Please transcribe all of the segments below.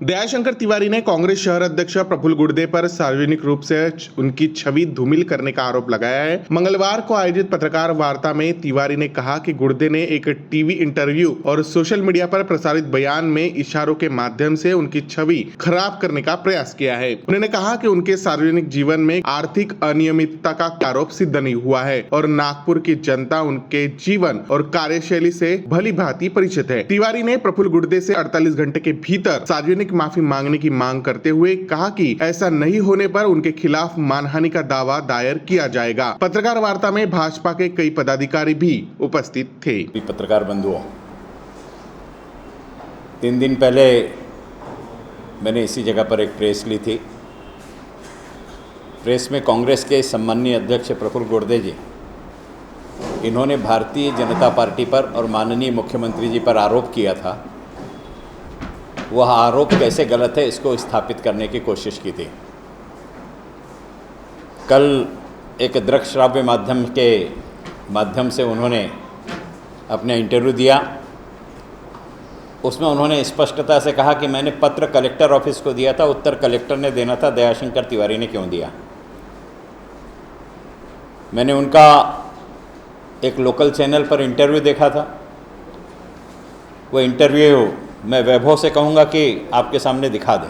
दयाशंकर तिवारी ने कांग्रेस शहर अध्यक्ष प्रफुल्ल गुर्दे पर सार्वजनिक रूप से उनकी छवि धूमिल करने का आरोप लगाया है। मंगलवार को आयोजित पत्रकार वार्ता में तिवारी ने कहा कि गुर्दे ने एक टीवी इंटरव्यू और सोशल मीडिया पर प्रसारित बयान में इशारों के माध्यम से उनकी छवि खराब करने का प्रयास किया है। उन्होंने कहा कि उनके सार्वजनिक जीवन में आर्थिक अनियमितता का आरोप सिद्ध नहीं हुआ है और नागपुर की जनता उनके जीवन और कार्यशैली से भली भांति परिचित है। तिवारी ने प्रफुल्ल गुर्दे से 48 घंटे के भीतर सार्वजनिक माफी मांगने की मांग करते हुए कहा कि ऐसा नहीं होने पर उनके खिलाफ मानहानि का दावा दायर किया जाएगा। पत्रकार वार्ता में भाजपा के कई पदाधिकारी भी उपस्थित थे। पत्रकार बंधुओं, 3 दिन पहले मैंने इसी जगह पर एक प्रेस ली थी। प्रेस में कांग्रेस के सम्माननीय अध्यक्ष प्रफुल्ल गुर्दे जी, इन्होंने भारतीय जनता पार्टी पर और माननीय मुख्यमंत्री जी पर आरोप किया था। वह आरोप कैसे गलत है इसको स्थापित करने की कोशिश की थी। कल एक दृश्य श्राव्य माध्यम से उन्होंने अपना इंटरव्यू दिया। उसमें उन्होंने स्पष्टता से कहा कि मैंने पत्र कलेक्टर ऑफिस को दिया था, उत्तर कलेक्टर ने देना था, दयाशंकर तिवारी ने क्यों दिया। मैंने उनका एक लोकल चैनल पर इंटरव्यू देखा था। वो इंटरव्यू मैं वैभव से कहूँगा कि आपके सामने दिखा दें।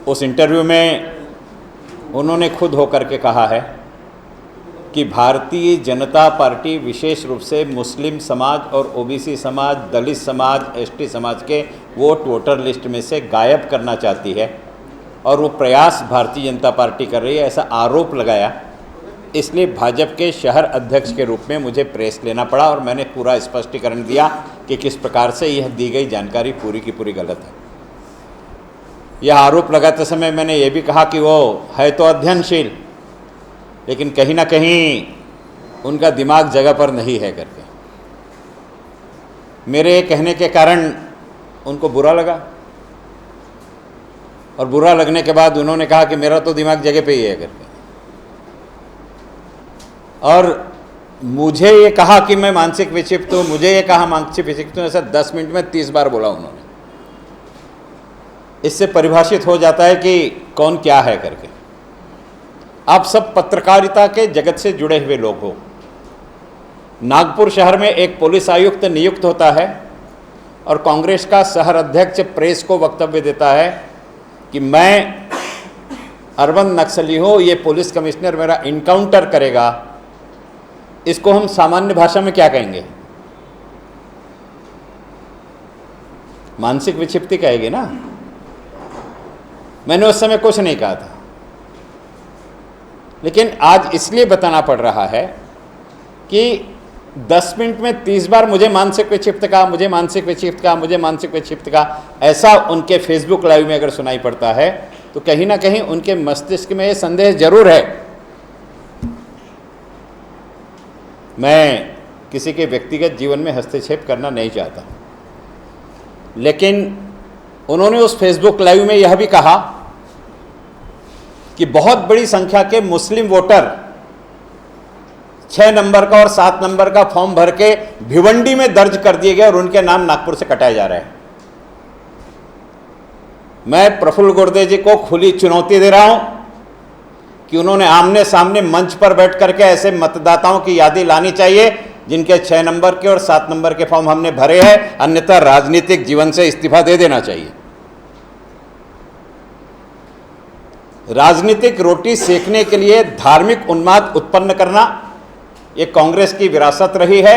उस इंटरव्यू में उन्होंने खुद होकर के कहा है कि भारतीय जनता पार्टी विशेष रूप से मुस्लिम समाज और ओबीसी समाज, दलित समाज, एसटी समाज के वोटर लिस्ट में से गायब करना चाहती है और वो प्रयास भारतीय जनता पार्टी कर रही है, ऐसा आरोप लगाया। इसलिए भाजपा के शहर अध्यक्ष के रूप में मुझे प्रेस लेना पड़ा और मैंने पूरा स्पष्टीकरण दिया कि किस प्रकार से यह दी गई जानकारी पूरी की पूरी गलत है। यह आरोप लगाते समय मैंने ये भी कहा कि वो है तो अध्ययनशील, लेकिन कहीं ना कहीं उनका दिमाग जगह पर नहीं है करके मेरे कहने के कारण उनको बुरा लगा। और बुरा लगने के बाद उन्होंने कहा कि मेरा तो दिमाग जगह पे ही है करके, और मुझे ये कहा कि मैं मानसिक विक्षिप्त हूँ, मुझे ये कहा मानसिक विक्षिप्त हूँ, ऐसा 10 मिनट में 30 बार बोला उन्होंने। इससे परिभाषित हो जाता है कि कौन क्या है करके। आप सब पत्रकारिता के जगत से जुड़े हुए लोग हो। नागपुर शहर में एक पुलिस आयुक्त नियुक्त होता है और कांग्रेस का शहर अध्यक्ष प्रेस को वक्तव्य देता है कि मैं अर्बन नक्सली हूँ, ये पुलिस कमिश्नर मेरा इनकाउंटर करेगा। इसको हम सामान्य भाषा में क्या कहेंगे? मानसिक विक्षिप्ति कहेंगे ना। मैंने उस समय कुछ नहीं कहा था, लेकिन आज इसलिए बताना पड़ रहा है कि 10 मिनट में 30 बार मुझे मानसिक विक्षिप्त का, मुझे मानसिक विक्षिप्त का, मुझे मानसिक विक्षिप्त का, ऐसा उनके फेसबुक लाइव में अगर सुनाई पड़ता है तो कहीं ना कहीं उनके मस्तिष्क में ये संदेह जरूर है। मैं किसी के व्यक्तिगत जीवन में हस्तक्षेप करना नहीं चाहता, लेकिन उन्होंने उस फेसबुक लाइव में यह भी कहा कि बहुत बड़ी संख्या के मुस्लिम वोटर 6 नंबर का और 7 नंबर का फॉर्म भर के भिवंडी में दर्ज कर दिए गए और उनके नाम नागपुर से कटाए जा रहे हैं। मैं प्रफुल्ल गुर्दे जी को खुली चुनौती दे रहा हूं कि उन्होंने आमने सामने मंच पर बैठ करके ऐसे मतदाताओं की यादी लानी चाहिए जिनके 6 नंबर के और 7 नंबर के फॉर्म हमने भरे हैं, अन्यथा राजनीतिक जीवन से इस्तीफा दे देना चाहिए। राजनीतिक रोटी सेकने के लिए धार्मिक उन्माद उत्पन्न करना ये कांग्रेस की विरासत रही है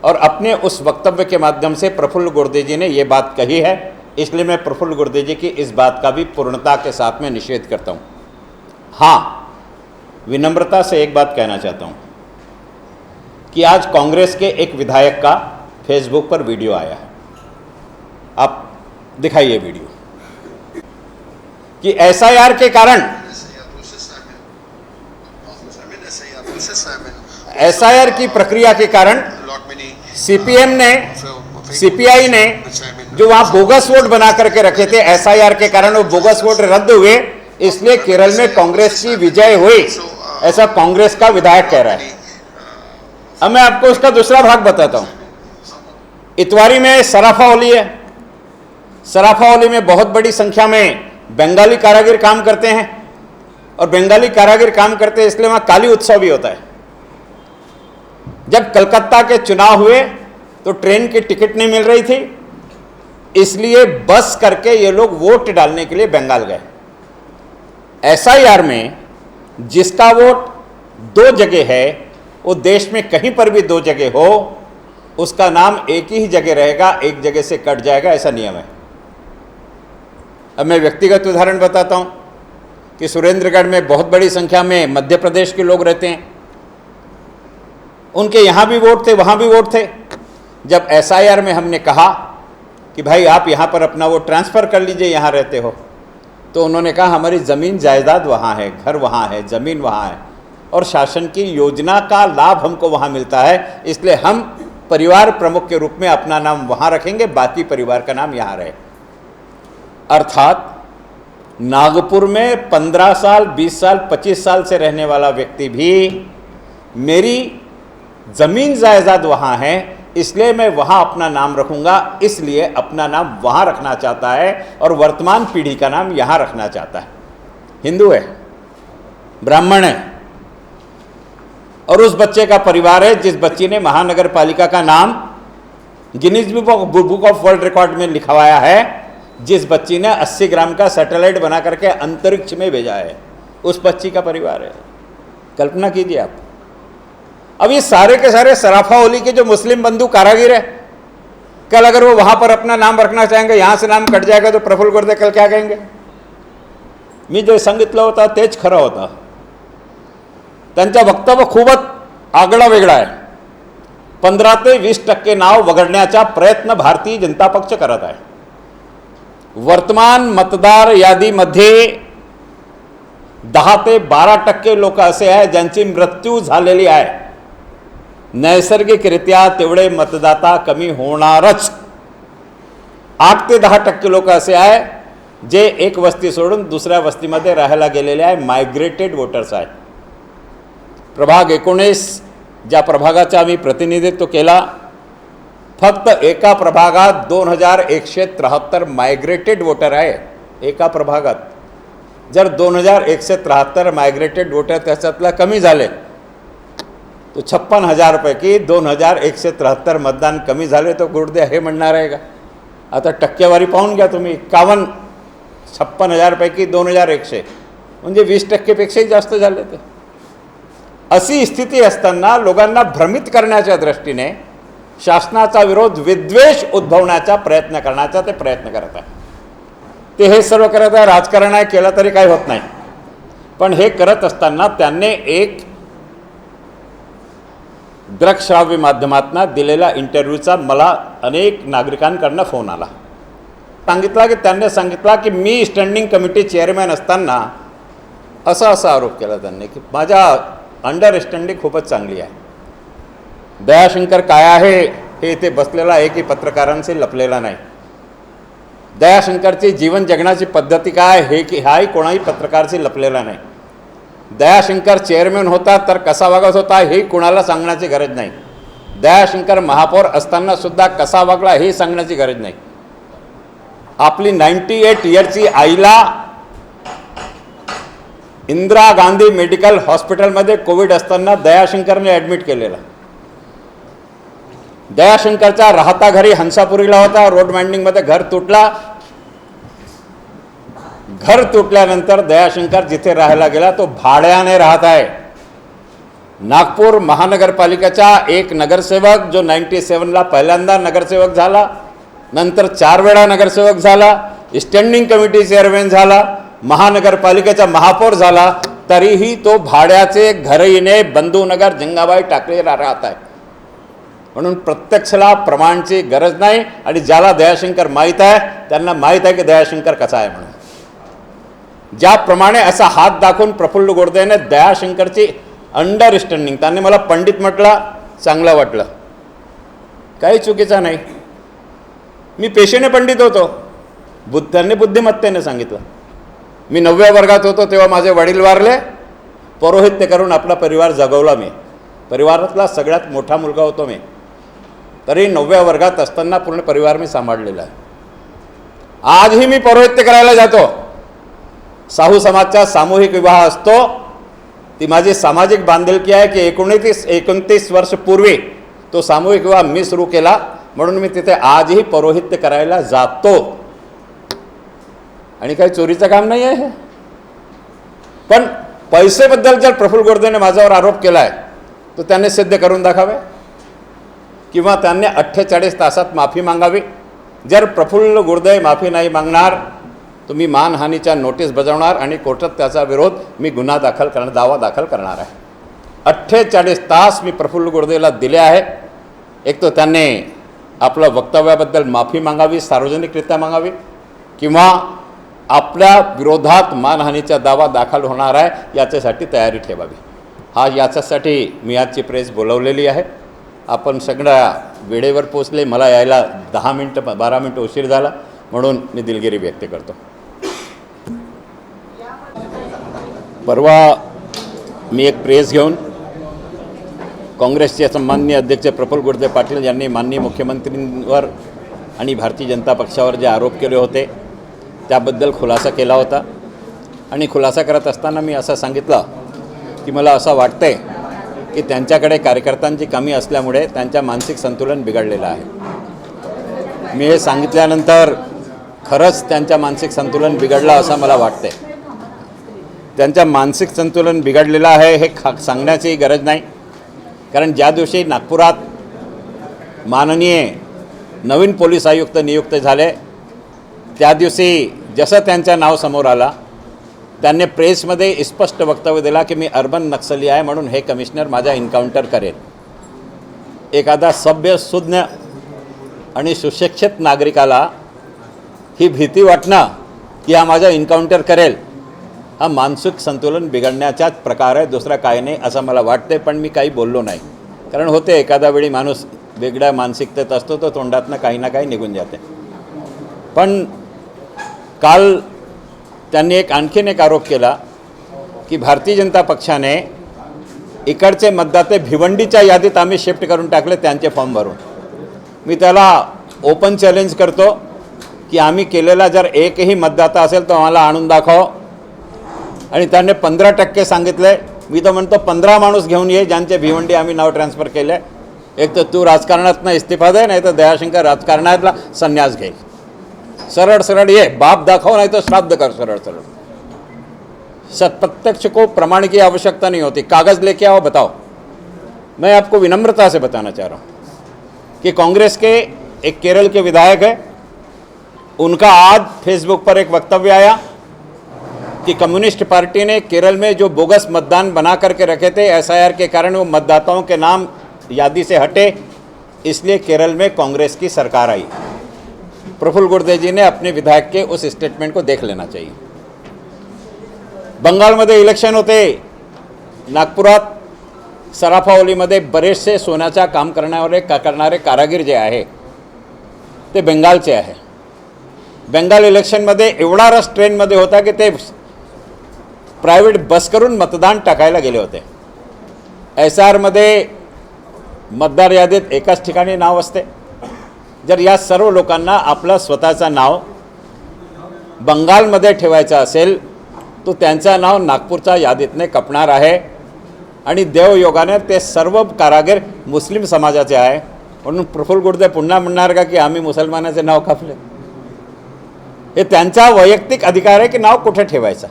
और अपने उस वक्तव्य के माध्यम से प्रफुल्ल गुर्दे जी ने ये बात कही है। इसलिए मैं प्रफुल्ल गुर्दे जी की इस बात का भी पूर्णता के साथ में निषेध करता हूं। हाँ, विनम्रता से एक बात कहना चाहता हूं कि आज कांग्रेस के एक विधायक का फेसबुक पर वीडियो आया है। आप दिखाइए वीडियो कि एसआईआर के कारण, एसआईआर की प्रक्रिया के कारण सीपीएम ने, सीपीआई ने जो वहां बोगस वोट बना करके रखे थे, एसआईआर के कारण वो बोगस वोट रद्द हुए, इसलिए केरल में कांग्रेस की विजय हुई, ऐसा कांग्रेस का विधायक कह रहा है। अब मैं आपको उसका दूसरा भाग बताता हूं। इतवारी में सराफा होली है, सराफावली में बहुत बड़ी संख्या में बंगाली कारागिर काम करते हैं, और बंगाली कारागिर काम करते हैं इसलिए वहां काली उत्सव भी होता है। जब कलकत्ता के चुनाव हुए तो ट्रेन की टिकट नहीं मिल रही थी, इसलिए बस करके ये लोग वोट डालने के लिए बंगाल गए। एसआईआर में जिसका वोट 2 जगह है, वो देश में कहीं पर भी 2 जगह हो, उसका नाम एक ही जगह रहेगा, एक जगह से कट जाएगा, ऐसा नियम है। अब मैं व्यक्तिगत उदाहरण बताता हूं कि सुरेंद्रगढ़ में बहुत बड़ी संख्या में मध्य प्रदेश के लोग रहते हैं, उनके यहां भी वोट थे, वहां भी वोट थे। जब एसआईआर में हमने कहा कि भाई आप यहां पर अपना वोट ट्रांसफर कर लीजिए, यहां रहते हो, तो उन्होंने कहा हमारी ज़मीन जायदाद वहाँ है, घर वहाँ है, ज़मीन वहाँ है, और शासन की योजना का लाभ हमको वहाँ मिलता है, इसलिए हम परिवार प्रमुख के रूप में अपना नाम वहाँ रखेंगे, बाकी परिवार का नाम यहाँ रहे। अर्थात नागपुर में 15 साल, 20 साल, 25 साल से रहने वाला व्यक्ति भी मेरी ज़मीन जायदाद वहाँ है, इसलिए मैं वहाँ अपना नाम रखूँगा, इसलिए अपना नाम वहाँ रखना चाहता है और वर्तमान पीढ़ी का नाम यहाँ रखना चाहता है। हिंदू है, ब्राह्मण है, और उस बच्चे का परिवार है जिस बच्ची ने महानगर पालिका का नाम Guinness book of world record में लिखवाया है, जिस बच्ची ने 80 ग्राम का सैटेलाइट बना करके अंतरिक्ष में भेजा है, उस बच्ची का परिवार है। कल्पना कीजिए आप। अब ये सारे के सारे सराफावली के जो मुस्लिम बंधु कारागिर है, कल अगर वो वहां पर अपना नाम रखना चाहेंगे, यहां से नाम कट जाएगा, तो प्रफुल्ल गुर्दे कल क्या कहेंगे? मी जे सांगितलं होता तेच खरं होता। त्यांचं वक्तव्य खूपच आगळा वेगळा आहे। 15 ते 20% नाव वगळण्याचा प्रयत्न भारतीय जनता पक्ष करत आहे। वर्तमान मतदार यादीमध्ये 10 ते 12% लोक असे आहेत ज्यांची मृत्यू झालेली आहे। नैसर्गिकरित्या तेवढे मतदाता कमी होणारच। 8 ते 10% लोक असे आहे जे एक वस्ती सोडून दुसऱ्या वस्तीमध्ये राहायला गेलेले आहे, मायग्रेटेड वोटर्स आहेत। प्रभाग 19 ज्या प्रभागाचा आम्ही प्रतिनिधित्व केला, फक्त एका प्रभागात 2173 मायग्रेटेड वोटर आहे। एका प्रभागात जर 2173 मायग्रेटेड वोटर त्याच्यातला कमी झाले तो 56,000 पैकी 2173 मतदान कमी झाले, तो गुर्दे हे म्हणणार आहे का? आता टक्केवारी पाहून घ्या तुम्ही, 56,000 पैकी 2100 म्हणजे 20% पेक्षाही जास्त झाले। ते अशी स्थिती असताना लोकांना भ्रमित करण्याच्या दृष्टीने शासनाचा विरोध, विद्वेष उद्भवण्याचा प्रयत्न करण्याचा ते प्रयत्न करत आहे। ते हे सर्व करत आहे, राजकारण आहे, केलं तरी काही होत नाही। पण हे करत असताना त्यांनी एक दृकश्राव्य माध्यमातून दिलेला इंटरव्ह्यूचा मला अनेक नागरिकांकडून फोन आला। सांगितलं की त्यांनी सांगितलं की मी स्टँडिंग कमिटी चेअरमॅन असताना असा आरोप केला त्यांनी की माझ्या अंडरस्टँडिंग खूपच चांगली आहे। दयाशंकर काय आहे हे इथे बसलेला एकही पत्रकारांशी लपलेला नाही। दयाशंकरची जीवन जगण्याची पद्धती काय हे हाही कोणाही पत्रकारशी लपलेला नाही। दयाशंकर चेअरमॅन होता तर कसा वागत होता हे कोणाला सांगण्याची गरज नाही। दयाशंकर महापौर असताना सुद्धा कसा वागला हे सांगण्याची गरज नाही। आपली 98 इयरची आईला इंदिरा गांधी मेडिकल हॉस्पिटलमध्ये कोविड असताना दयाशंकरने ॲडमिट केलेला। दयाशंकरचा राहता घरी हंसापुरीला होता, रोड माइंडिंगमध्ये घर तुटला। घर तुटल्यानंतर दयाशंकर जिथे राहायला गेला तो भाड्याने राहत आहे। नागपूर महानगरपालिकेचा एक नगरसेवक जो 97ला पहिल्यांदा नगरसेवक झाला, नंतर 4 वेळा नगरसेवक झाला, स्टँडिंग कमिटी चेअरमॅन झाला, महानगरपालिकेचा महापौर झाला, तरीही तो भाड्याचे घरहीने बंधूनगर जंगाबाई टाकळीला राहत आहे। म्हणून प्रत्यक्षला प्रमाणची गरज नाही, आणि ज्याला दयाशंकर माहीत आहे त्यांना माहीत आहे की दयाशंकर कसा आहे म्हणून। ज्याप्रमाणे असा हात दाखवून प्रफुल्ल गुर्देने दयाशंकरची अंडरस्टँडिंग, त्यांनी मला पंडित म्हटलं, चांगलं वाटलं, काही चुकीचं नाही। मी पेशेने पंडित होतो, त्यांनी बुद्धिमत्तेने सांगितलं। मी 9व्या वर्गात होतो तेव्हा माझे वडील वारले, पौरोहित्य करून आपला परिवार जगवला। मी परिवारातला सगळ्यात मोठा मुलगा होतो मी, तरी 9व्या वर्गात असताना पूर्ण परिवार मी सांभाळलेला आहे। आजही मी पौरोहित्य करायला जातो. साहू समाजचा सामूहिक विवाह असतो. ती माझी सामाजिक बांधिलकी आहे की 29 वर्ष पूर्वी तो सामूहिक विवाह मी सुरू केला, म्हणून मी तिथे आजही पौरोहित्य करायला जातो. आणि काही चोरीचं काम नाही आहे. पण पैसेबद्दल जर प्रफुल्ल गोडदेने माझ्यावर आरोप केला आहे तो त्यांनी सिद्ध करून दाखवावे किंवा त्यांनी 48 तासात माफी मागावी. जर प्रफुल्ल गोडदे माफी नाही मागणार तर मी मानहानीच्या नोटीस बजावणार आणि कोर्टात त्याचा विरोध मी दावा दाखल करणार आहे. 48 तास मी प्रफुल्ल गोडदेला दिले आहे. एक तर त्यांनी आपल्या वक्तव्याबद्दल माफी मागावी, सार्वजनिकरित्या मागावी, किंवा आपल्या विरोधात मानहानीचा दावा दाखल होणार आहे याच्यासाठी तयारी ठेवावी. याच्यासाठी मी आजची प्रेस बोलवलेली आहे. आपण सगळ्या वेळेवर पोचले. मला यायला 12 मिनटं उशीर झाला, म्हणून मी दिलगिरी व्यक्त करतो. परवा मी एक प्रेस घेऊन काँग्रेसचे सन्माननीय अध्यक्ष प्रफुल्ल गोडदे पाटील यांनी माननीय मुख्यमंत्र्यांवर आणि भारतीय जनता पक्षावर जे आरोप केले होते त्याबद्दल खुलासा केला होता. आणि खुलासा करत असताना मी असं सांगितलं की मला असं वाटतंय की त्यांच्याकडे कार्यकर्त्यांची कमी असल्यामुळे त्यांच्या मानसिक संतुलन बिघडलेलं आहे. मी हे सांगितल्यानंतर खरंच त्यांच्या मानसिक संतुलन बिघडलं असं मला वाटतंय. त्यांच्या मानसिक संतुलन बिघडलेलं आहे हे सांगण्याची गरज नाही, कारण ज्या दिवशी नागपुरात माननीय नवीन पोलीस आयुक्त नियुक्त झाले त्या दिवशी जसं त्यांचं नाव समोर आला त्यांनी प्रेसमध्ये स्पष्ट वक्तव्य दिला की मी अर्बन नक्सली आहे, म्हणून हे कमिशनर माझा एन्काउंटर करेल. एखादा सभ्य सुज्ञ आणि सुशिक्षित नागरिकाला ही भीती वाटणं की हा माझा एन्काउंटर करेल, हा मानसिक संतुलन बिघडण्याचाच प्रकार आहे, दुसरा काय नाही असं मला वाटते. पण मी काही बोललो नाही, कारण होते एखादा वेळी माणूस वेगळ्या मानसिकतेत असतो तो तोंडातनं काही ना काही निघून जाते. पण काल त्यांनी आणखीन एक आरोप केला की भारतीय जनता पक्षाने इकडचे मतदाते भिवंडीच्या यादीत आम्ही शिफ्ट करून टाकले त्यांचे फॉर्म भरून. मी त्याला ओपन चॅलेंज करतो की आम्ही केलेला जर एकही मतदाता असेल तर आम्हाला आणून दाखव. आणि त्यांनी 15% सांगितले. मी तर म्हणतो 15 माणूस घेऊन ये ज्यांचे भिवंडी आम्ही नाव ट्रान्सफर केले. एक तर तू राजकारणातनं इस्तिफा दे, नाही तर दयाशंकर राजकारणातला संन्यास घे. सरळ सरळ ये, बाप दाखव नहीं तो श्राद्ध कर. सरळ सरळ प्रत्यक्ष को प्रमाण की आवश्यकता नहीं होती. कागज लेके आओ, बताओ. मैं आपको विनम्रता से बताना चाह रहा हूँ कि कांग्रेस के एक केरल के विधायक है, उनका आज फेसबुक पर एक वक्तव्य आया कि कम्युनिस्ट पार्टी ने केरल में जो बोगस मतदान बना करके रखे थे SIR के कारण वो मतदाताओं के नाम यादी से हटे, इसलिए केरल में कांग्रेस की सरकार आई. प्रफुल्ल गोडदे जी ने अपने विधायक के उस स्टेटमेंट को देख लेना चाहिए. बंगालमध्ये इलेक्शन होते. नागपुरात सराफावलीमध्ये बरेचसे सोन्याचा काम करणारे कारागीर जे आहे ते बेंगालचे आहे. बेंगाल इलेक्शनमध्ये एवढा रस ट्रेनमध्ये होता की ते प्रायव्हेट बस करून मतदान टाकायला गेले होते. SIRमध्ये मतदार यादीत एकाच ठिकाणी नाव असते. जर या सर्व लोकांना आपलं स्वतःचं नाव बंगालमध्ये ठेवायचं असेल तो त्यांचं नाव नागपूरच्या यादीतने कपणार आहे. आणि देवयोगाने ते सर्व कारागीर मुस्लिम समाजाचे आहे, म्हणून प्रफुल्ल गोडदे पुन्हा म्हणणार का की आम्ही मुसलमानाचे नाव कापले. हे त्यांचा वैयक्तिक अधिकार आहे की नाव कुठे ठेवायचं.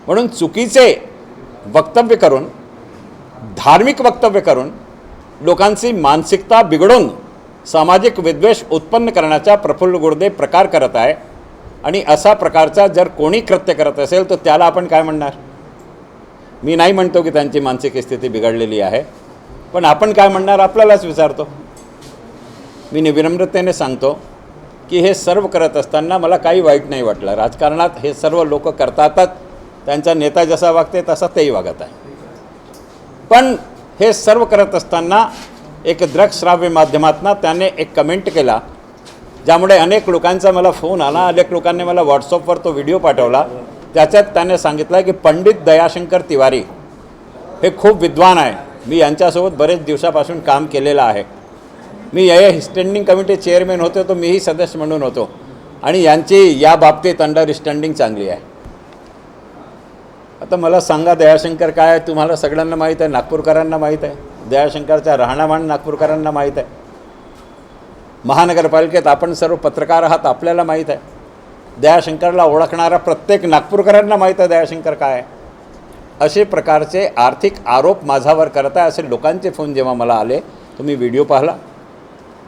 म्हणून चुकीचे वक्तव्य करून, धार्मिक वक्तव्य करून लोकांची मानसिकता बिघडून सामाजिक विद्वेष उत्पन्न करण्याचा प्रफुल्ल गोडदे प्रकार करत आहे. आणि असा प्रकारचा जर कोणी कृत्य करत असेल तर त्याला आपण काय म्हणणार. मी नाही म्हणतो की त्यांची मानसिक स्थिती बिघडलेली आहे, पण आपण काय म्हणणार आपल्यालाच विचारतो. मी विनम्रतेने सांगतो की हे सर्व करत असताना मला काही वाईट नाही वाटलं. राजकारणात हे सर्व लोक करतातच, त्यांचा नेता जसा वागते तसा तेही वागत आहे. पण हे सर्व करत असताना एक दृकश्राव्य माध्यमातून त्याने एक कमेंट केला, ज्यामुळे अनेक लोकांचा मला फोन आला. अनेक लोकांनी मला व्हॉट्सअपवर तो व्हिडिओ पाठवला. त्याच्यात त्याने सांगितलं की पंडित दयाशंकर तिवारी हे खूप विद्वान आहे. मी यांच्यासोबत बरेच दिवसापासून काम केलेलं आहे. मी या स्टँडिंग कमिटी चेअरमॅन होतो, तो मीही सदस्य म्हणून होतो. आणि यांची या बाबतीत अंडरस्टँडिंग चांगली आहे. आता मला सांगा दयाशंकर काय आहे, तुम्हाला सगळ्यांना माहीत आहे, नागपूरकरांना माहीत आहे, दयाशंकरचा राहणीमान नागपूरकरांना माहीत आहे, महानगरपालिकेत आपण सर्व पत्रकार आहात, आपल्याला माहीत आहे, दयाशंकरला ओळखणारा प्रत्येक नागपूरकरांना माहीत आहे दयाशंकर काय आहे. असे प्रकारचे आर्थिक आरोप माझ्यावर करत आहे असे लोकांचे फोन जेव्हा मला आले, तुम्ही व्हिडिओ पाहिला.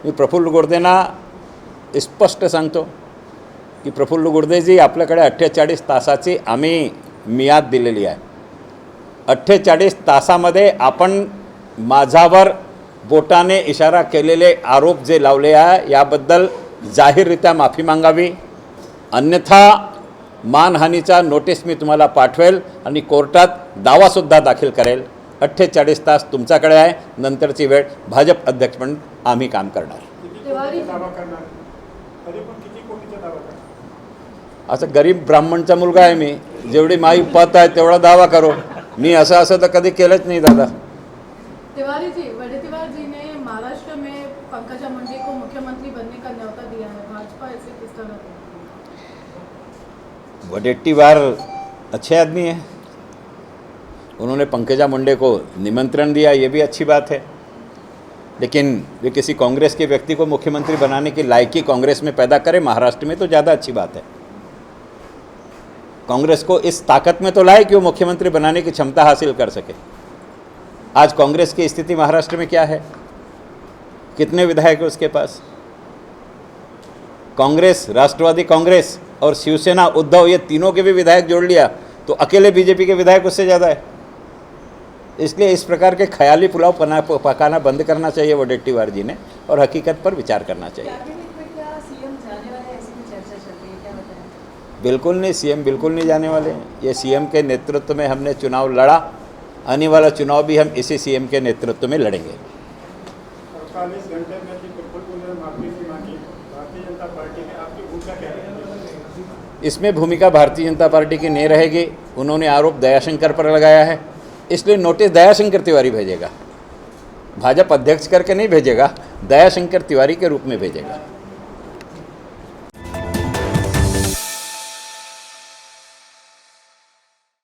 मी प्रफुल्ल गुर्देंना स्पष्ट सांगतो की प्रफुल्ल गुर्देजी, आपल्याकडे 48 तासाची आम्ही मियाद दिलेली आहे. 48 तासामध्ये आपण माझ्यावर बोटाने इशारा केलेले आरोप जे लावले आहे याबद्दल जाहीररित्या माफी मागावी, अन्यथा मानहानीचा नोटीस मी तुम्हाला पाठवेल आणि कोर्टात दावासुद्धा दाखल करेल. 48 तास तुमच्याकडे आहे, नंतरची वेळ भाजप अध्यक्ष म्हणून आम्ही काम करणार. असं गरीब ब्राह्मणचा मुलगा आहे मी, जेवढी माई पत आहे तेवढा दावा करो. मी असं तर कधी केलंच नाही दादा. तिवारी जी, वडेट्टीवार जी ने महाराष्ट्र में पंकजा मुंडे को मुख्यमंत्री बनने का न्योता दिया है, भाजपा इसे किस तरह देखती है? वडेट्टीवार अच्छे आदमी हैं, उन्होंने पंकजा मुंडे को निमंत्रण दिया, ये भी अच्छी बात है, लेकिन वे किसी कांग्रेस के व्यक्ति को मुख्यमंत्री बनाने की लायकी कांग्रेस में पैदा करे महाराष्ट्र में तो ज़्यादा अच्छी बात है. कांग्रेस को इस ताकत में तो लाए कि वो मुख्यमंत्री बनाने की क्षमता हासिल कर सके. आज कांग्रेस की स्थिति महाराष्ट्र में क्या है, कितने विधायक हैं उसके पास. कांग्रेस, राष्ट्रवादी कांग्रेस और शिवसेना उद्धव, ये तीनों के भी विधायक जोड़ लिया तो अकेले बीजेपी के विधायक उससे ज़्यादा है. इसलिए इस प्रकार के ख्याली पुलाव पकाना बंद करना चाहिए वडेट्टीवार जी ने और हकीकत पर विचार करना चाहिए. बिल्कुल नहीं, सीएम बिल्कुल नहीं जाने वाले हैं. ये सीएम के नेतृत्व में हमने चुनाव लड़ा, आने वाला चुनाव भी हम इसी सीएम के नेतृत्व में लड़ेंगे. 48 घंटे में माफी मांगी, भारतीय जनता पार्टी ने आपकी भूमिका क्या रहेगी? इसमें भूमिका भारतीय जनता पार्टी की नहीं रहेगी. उन्होंने आरोप दयाशंकर पर लगाया है, इसलिए नोटिस दयाशंकर तिवारी भेजेगा, भाजपा अध्यक्ष करके नहीं भेजेगा, दयाशंकर तिवारी के रूप में भेजेगा.